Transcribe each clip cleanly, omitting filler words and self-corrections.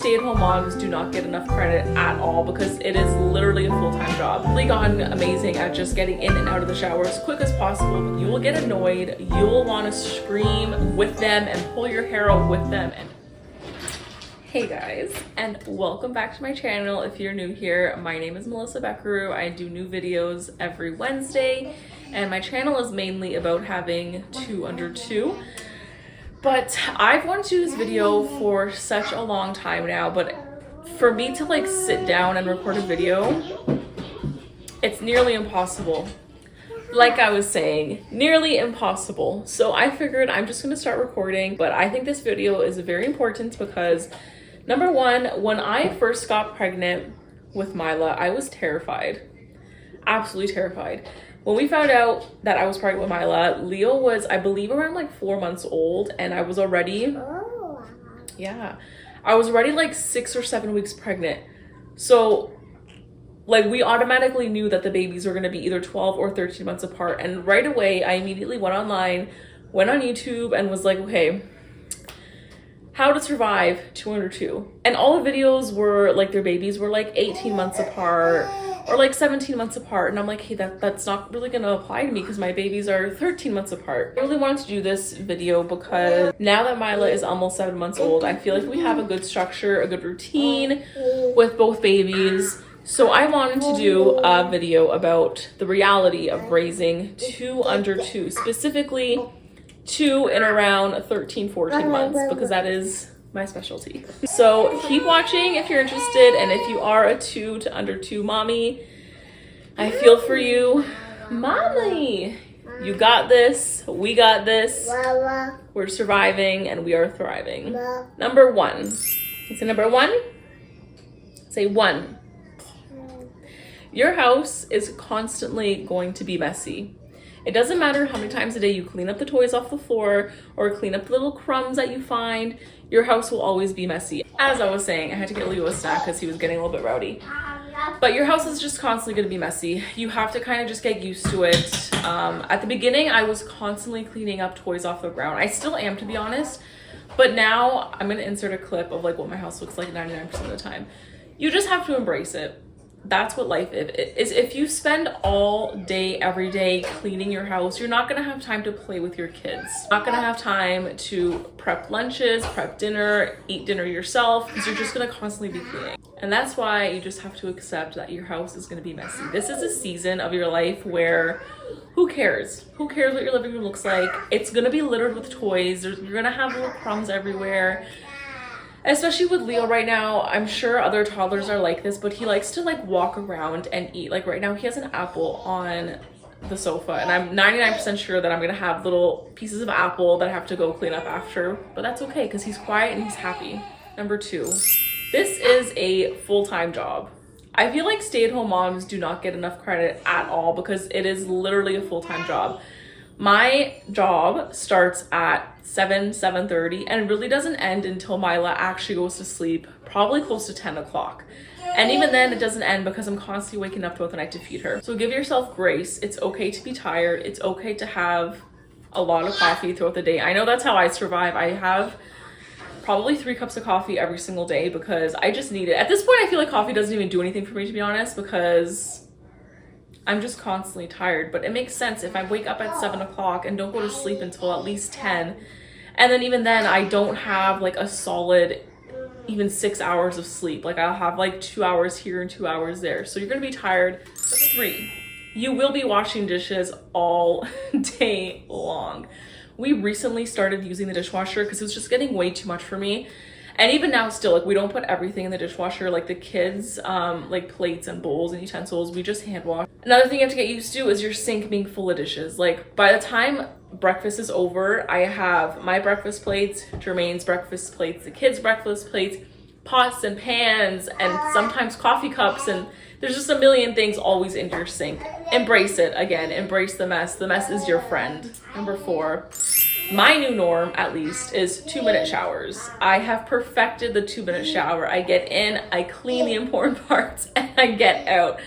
Stay-at-home moms do not get enough credit at all because it is literally a full-time job. They've gotten amazing at just getting in and out of the shower as quick as possible. You will get annoyed, you will want to scream with them and pull your hair out with them. Hey guys, and welcome back to my channel. If you're new here, my name is Melissa Beckeru. I do new videos every Wednesday, and my channel is mainly about having two under two. But I've wanted to do this video for such a long time now, but for me to like sit down and record a video, it's nearly impossible. Like I was saying, nearly impossible. So I figured I'm just gonna start recording, but I think this video is very important because number one, when I first got pregnant with Mila, I was terrified, absolutely terrified. When we found out that I was pregnant with Mila, Leo was, I believe, around like 4 months old, and I was already, I was already like 6 or 7 weeks pregnant. So like we automatically knew that the babies were going to be either 12 or 13 months apart. And right away, I immediately went online, went on YouTube and was like, okay, how to survive 2 under 2. And all the videos were like their babies were like 18 months apart or like 17 months apart. And I'm like, hey, that's not really gonna apply to me because my babies are 13 months apart. I really wanted to do this video because now that Mila is almost 7 months old, I feel like we have a good structure, a good routine with both babies. So I wanted to do a video about the reality of raising 2 under 2, specifically 2 in around 13-14 months, because that is my specialty. So keep watching if you're interested, and if you are a 2 to under 2 mommy, I feel for you. Mommy, you got this, we got this, we're surviving and we are thriving. Number one, say number one, say one. Your house is constantly going to be messy. It doesn't matter how many times a day you clean up the toys off the floor or clean up the little crumbs that you find, your house will always be messy. As I was saying, I had to get Leo a snack because he was getting a little bit rowdy. But your house is just constantly going to be messy. You have to kind of just get used to it. At the beginning, I was constantly cleaning up toys off the ground. I still am, to be honest. But now I'm going to insert a clip of like what my house looks like 99% of the time. You just have to embrace it. That's what life is. If you spend all day, every day cleaning your house, you're not gonna have time to play with your kids. Not gonna have time to prep lunches, prep dinner, eat dinner yourself, because you're just gonna constantly be cleaning. And that's why you just have to accept that your house is gonna be messy. This is a season of your life where who cares? Who cares what your living room looks like? It's gonna be littered with toys. You're gonna have little crumbs everywhere. Especially with Leo right now, I'm sure other toddlers are like this, but he likes to like walk around and eat. Like right now he has an apple on the sofa, and I'm 99% sure that I'm gonna have little pieces of apple that I have to go clean up after, but that's okay because he's quiet and he's happy. Number 2, this is a full-time job. I feel like stay-at-home moms do not get enough credit at all because it is literally a full-time job. My job starts at 7:30 and really doesn't end until Mila actually goes to sleep, probably close to 10 o'clock. And even then it doesn't end because I'm constantly waking up throughout the night to feed her. So give yourself grace. It's okay to be tired. It's okay to have a lot of coffee throughout the day. I know that's how I survive. I have probably 3 cups of coffee every single day because I just need it. At this point, I feel like coffee doesn't even do anything for me, to be honest, because I'm just constantly tired. But it makes sense if I wake up at 7 o'clock and don't go to sleep until at least 10. And then even then I don't have like a solid even 6 hours of sleep. Like I'll have like 2 hours here and 2 hours there. So you're gonna be tired. 3, you will be washing dishes all day long. We recently started using the dishwasher because it was just getting way too much for me. And even now still, like we don't put everything in the dishwasher, like the kids, like plates and bowls and utensils, we just hand wash. Another thing you have to get used to is your sink being full of dishes. Like by the time breakfast is over, I have my breakfast plates, Jermaine's breakfast plates, the kids' breakfast plates, pots and pans, and sometimes coffee cups, and there's just a million things always in your sink. Embrace it. Again, embrace the mess. The mess is your friend. Number 4. My new norm, at least, is 2-minute showers. I have perfected the 2-minute shower. I get in, I clean the important parts, and I get out.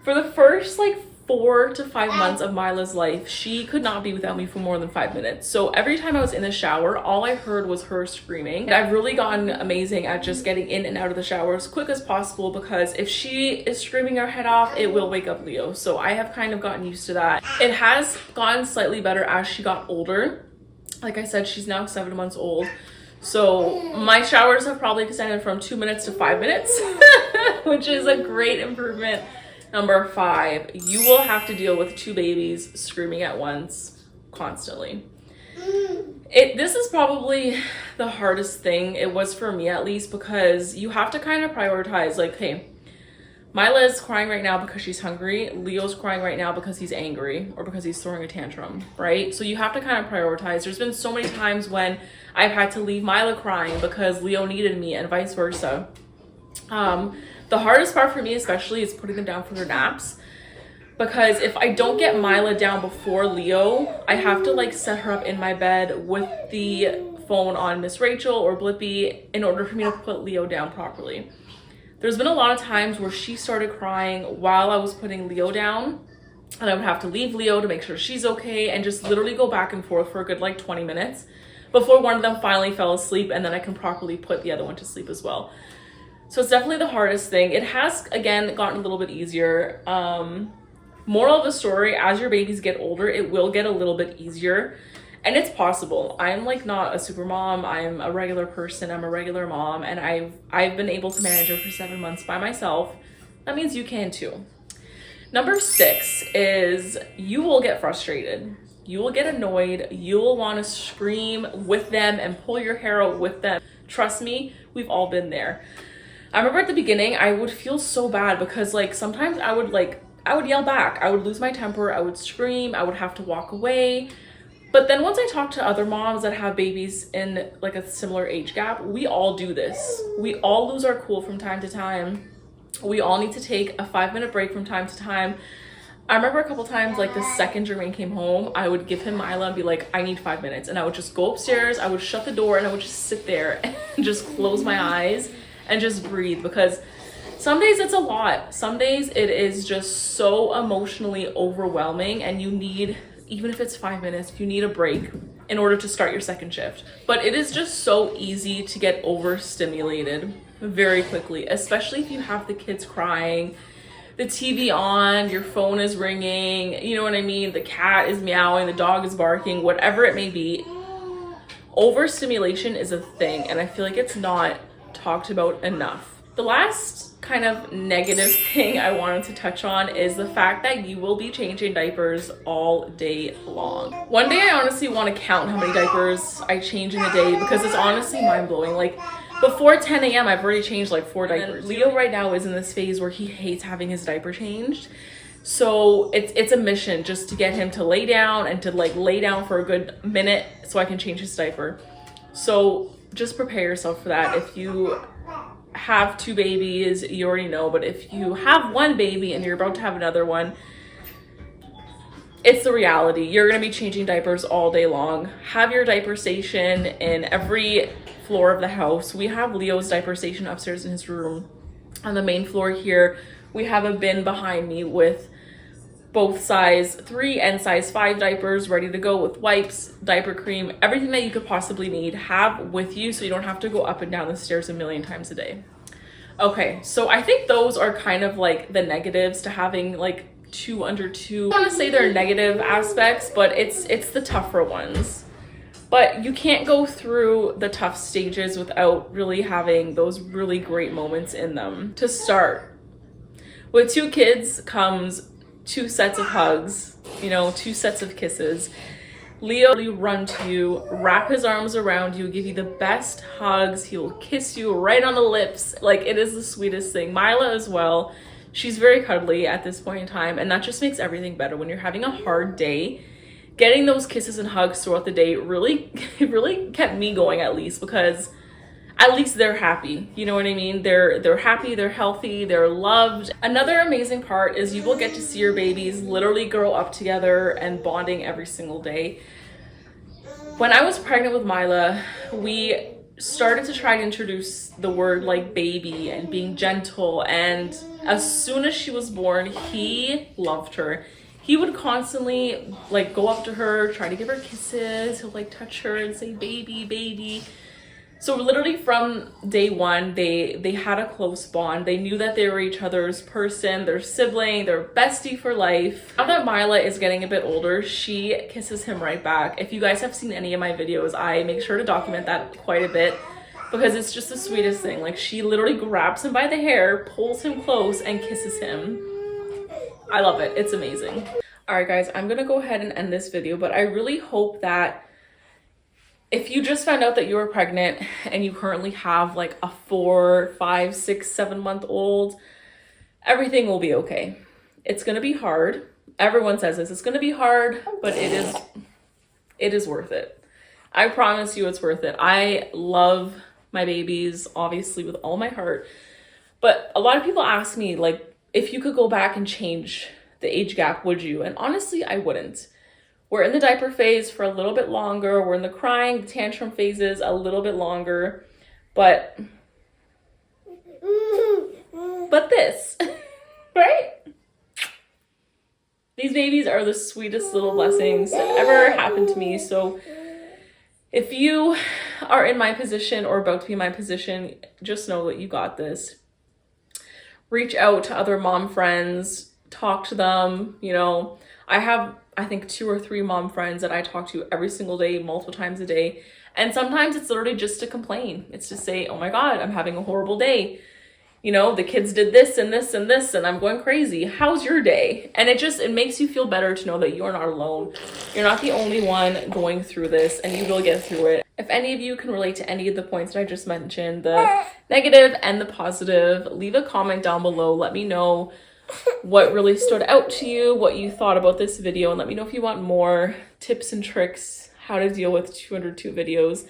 For the first like 4 to 5 months of Mila's life, she could not be without me for more than 5 minutes. So every time I was in the shower, all I heard was her screaming. And I've really gotten amazing at just getting in and out of the shower as quick as possible, because if she is screaming her head off, it will wake up Leo. So I have kind of gotten used to that. It has gotten slightly better as she got older. Like I said, she's now 7 months old. So my showers have probably extended from 2 minutes to 5 minutes, which is a great improvement. Number 5, you will have to deal with 2 babies screaming at once constantly. This is probably the hardest thing. It was for me, at least, because you have to kind of prioritize, like, hey, Mila is crying right now because she's hungry. Leo's crying right now because he's angry or because he's throwing a tantrum, right? So you have to kind of prioritize. There's been so many times when I've had to leave Mila crying because Leo needed me, and vice versa. The hardest part for me especially is putting them down for their naps, because if I don't get Mila down before Leo, I have to like set her up in my bed with the phone on Miss Rachel or Blippi in order for me to put Leo down properly. There's been a lot of times where she started crying while I was putting Leo down, and I would have to leave Leo to make sure she's okay and just literally go back and forth for a good like 20 minutes before one of them finally fell asleep, and then I can properly put the other one to sleep as well. So it's definitely the hardest thing. It has, again, gotten a little bit easier. Moral of the story, as your babies get older, it will get a little bit easier. And it's possible. I'm like not a super mom. I'm a regular person. I'm a regular mom. And I've been able to manage her for 7 months by myself. That means you can too. Number 6 is you will get frustrated. You will get annoyed. You will want to scream with them and pull your hair out with them. Trust me, we've all been there. I remember at the beginning, I would feel so bad because like sometimes I would yell back. I would lose my temper. I would scream. I would have to walk away. But then once I talked to other moms that have babies in like a similar age gap, we all do this. We all lose our cool from time to time. We all need to take a 5-minute break from time to time. I remember a couple times, like the second Jermaine came home, I would give him Mila and be like, I need 5 minutes. And I would just go upstairs, I would shut the door, and I would just sit there and just close my eyes and just breathe, because some days it's a lot. Some days it is just so emotionally overwhelming, and you need, even if it's 5 minutes, you need a break in order to start your second shift. But it is just so easy to get overstimulated very quickly, especially if you have the kids crying, the TV on, your phone is ringing, you know what I mean? The cat is meowing, the dog is barking, whatever it may be. Overstimulation is a thing, and I feel like it's not talked about enough. The last kind of negative thing I wanted to touch on is the fact that you will be changing diapers all day long. One day I honestly want to count how many diapers I change in a day, because it's honestly mind-blowing. Like before 10 a.m. I've already changed like 4 diapers. And Leo right now is in this phase where he hates having his diaper changed. So it's a mission just to get him to lay down and to like lay down for a good minute so I can change his diaper. So just prepare yourself for that. If you have 2 babies, you already know, but if you have 1 baby and you're about to have another one, it's the reality. You're gonna be changing diapers all day long. Have your diaper station in every floor of the house. We have Leo's diaper station upstairs in his room. On the main floor here, we have a bin behind me with both size 3 and size 5 diapers ready to go, with wipes, diaper cream, everything that you could possibly need, have with you so you don't have to go up and down the stairs a million times a day. Okay, so I think those are kind of like the negatives to having like 2 under 2. I want to say they're negative aspects, but it's the tougher ones. But you can't go through the tough stages without really having those really great moments in them. To start, with 2 kids comes 2 sets of hugs, 2 sets of kisses. Leo will run to you, wrap his arms around you, give you the best hugs. He will kiss you right on the lips. Like, it is the sweetest thing. Mila as well. She's very cuddly at this point in time, and that just makes everything better. When you're having a hard day, getting those kisses and hugs throughout the day really kept me going, at least, because at least they're happy. You know what I mean? They're happy, they're healthy, they're loved. Another amazing part is you will get to see your babies literally grow up together and bonding every single day. When I was pregnant with Mila, we started to try to introduce the word like baby and being gentle, and as soon as she was born, he loved her. He would constantly like go up to her, try to give her kisses, he'll like touch her and say baby, baby. So literally from day one, they had a close bond. They knew that they were each other's person, their sibling, their bestie for life. Now that Mila is getting a bit older, she kisses him right back. If you guys have seen any of my videos, I make sure to document that quite a bit because it's just the sweetest thing. Like, she literally grabs him by the hair, pulls him close, and kisses him. I love it. It's amazing. All right, guys, I'm gonna go ahead and end this video, but I really hope that if you just found out that you were pregnant and you currently have like a 4, 5, 6, 7-month-old, everything will be okay. It's gonna be hard. Everyone says this. It's gonna be hard, but it is worth it. I promise you it's worth it. I love my babies, obviously, with all my heart. But a lot of people ask me, like, if you could go back and change the age gap, would you? And honestly, I wouldn't. We're in the diaper phase for a little bit longer. We're in the crying, the tantrum phases a little bit longer. But this, right? These babies are the sweetest little blessings that ever happened to me. So if you are in my position or about to be in my position, just know that you got this. Reach out to other mom friends, talk to them. You know, I have, I think, 2 or 3 mom friends that I talk to every single day, multiple times a day. And sometimes it's literally just to complain. It's to say, oh my God, I'm having a horrible day. You know, the kids did this and this and this, and I'm going crazy. How's your day? And it makes you feel better to know that you're not alone. You're not the only one going through this, and you will get through it. If any of you can relate to any of the points that I just mentioned, the negative and the positive, leave a comment down below. Let me know what really stood out to you, what you thought about this video, and let me know if you want more tips and tricks, how to deal with 202 videos,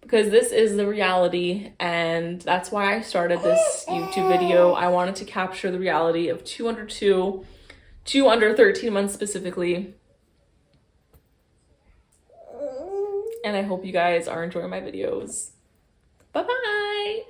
because this is the reality, and that's why I started this YouTube video. I wanted to capture the reality of 202, 2 under 13 months specifically. And I hope you guys are enjoying my videos. Bye-bye!